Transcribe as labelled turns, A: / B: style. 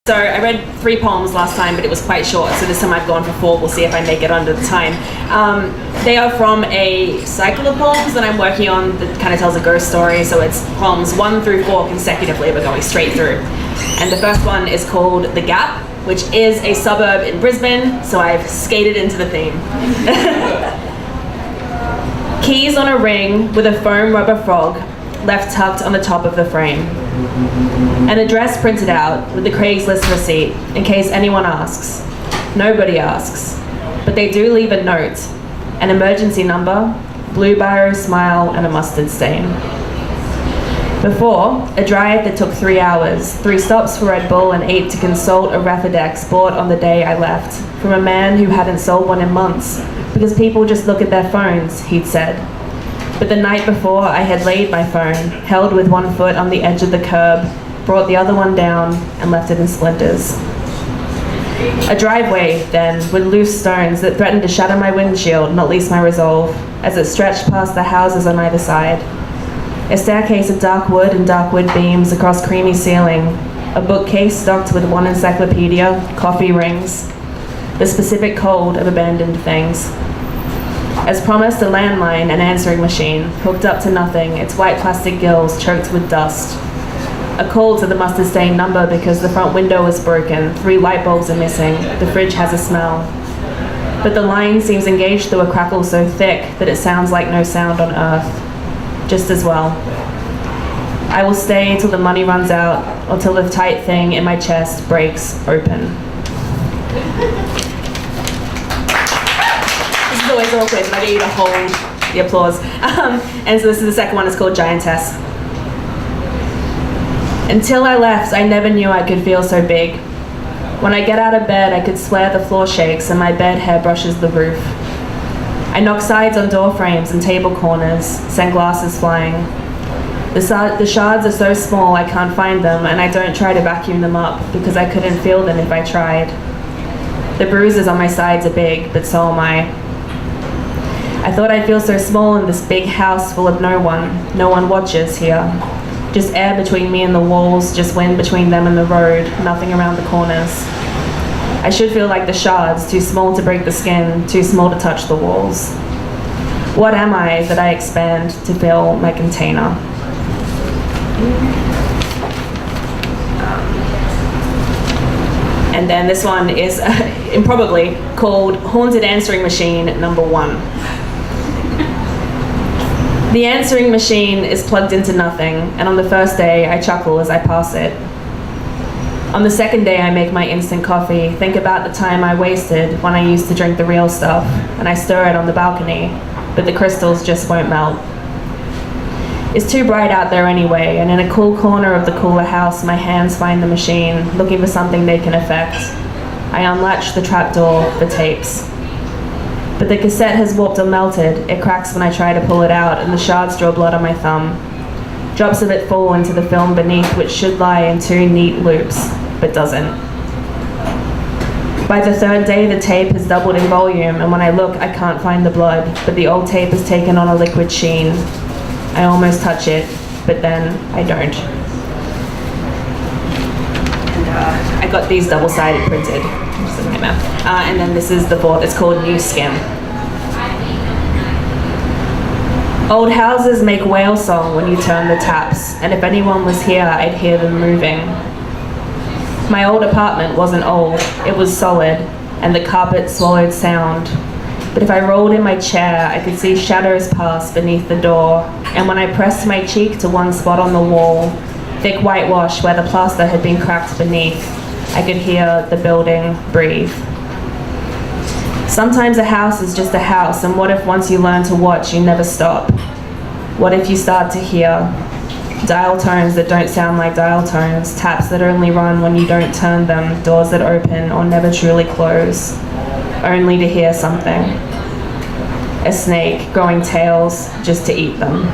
A: So I read 3 poems last time, but it was quite short, so this time I've gone for 4. We'll see if I make it under the time. They are from a cycle of poems that I'm working on that kind of tells a ghost story, so it's poems 1 through 4 consecutively, we're going straight through. And the first one is called The Gap, which is a suburb in Brisbane, so I've skated into the theme. Keys on a ring with a foam rubber frog left tucked on the top of the frame. An address printed out with the Craigslist receipt in case anyone asks. Nobody asks, but they do leave a note, an emergency number, blue biro smile and a mustard stain. Before, a drive that took 3 hours, 3 stops for Red Bull and 8 to consult a Raffidex bought on the day I left from a man who hadn't sold one in months because people just look at their phones, he'd said. But the night before, I had laid my phone, held with one foot on the edge of the curb, brought the other one down, and left it in splinters. A driveway, then, with loose stones that threatened to shatter my windshield, not least my resolve, as it stretched past the houses on either side. A staircase of dark wood and dark wood beams across creamy ceiling, a bookcase stocked with one encyclopedia, coffee rings, the specific code of abandoned things. As promised, a landline, an answering machine, hooked up to nothing, its white plastic gills choked with dust. A call to the mustard stain number because the front window is broken, 3 light bulbs are missing, the fridge has a smell. But the line seems engaged through a crackle so thick that it sounds like no sound on earth. Just as well. I will stay till the money runs out, or till the tight thing in my chest breaks open. It's always awkward, but I get you to hold the applause. And so this is the second one, it's called Giantess. Until I left, I never knew I could feel so big. When I get out of bed, I could swear the floor shakes and my bed hair brushes the roof. I knock sides on door frames and table corners, send glasses flying. The shards are so small I can't find them, and I don't try to vacuum them up because I couldn't feel them if I tried. The bruises on my sides are big, but so am I. I thought I'd feel so small in this big house full of no one watches here. Just air between me and the walls, just wind between them and the road, nothing around the corners. I should feel like the shards, too small to break the skin, too small to touch the walls. What am I that I expand to fill my container? And then this one is improbably called Haunted Answering Machine number 1. The answering machine is plugged into nothing, and on the first day I chuckle as I pass it. On the second day I make my instant coffee, think about the time I wasted when I used to drink the real stuff, and I stir it on the balcony, but the crystals just won't melt. It's too bright out there anyway, and in a cool corner of the cooler house my hands find the machine, looking for something they can affect. I unlatch the trapdoor for tapes. But the cassette has warped or melted, it cracks when I try to pull it out, and the shards draw blood on my thumb. Drops of it fall into the film beneath, which should lie in 2 neat loops, but doesn't. By the 3rd day the tape has doubled in volume, and when I look I can't find the blood, but the old tape has taken on a liquid sheen. I almost touch it, but then I don't. And I got these double-sided printed. And then this is the 4th, it's called New Skin. Old houses make whale song when you turn the taps, and if anyone was here, I'd hear them moving. My old apartment wasn't old, it was solid, and the carpet swallowed sound. But if I rolled in my chair, I could see shadows pass beneath the door, and when I pressed my cheek to one spot on the wall, thick whitewash where the plaster had been cracked beneath, I could hear the building breathe. Sometimes a house is just a house, and what if once you learn to watch, you never stop? What if you start to hear dial tones that don't sound like dial tones, taps that only run when you don't turn them, doors that open or never truly close, only to hear something? A snake growing tails just to eat them.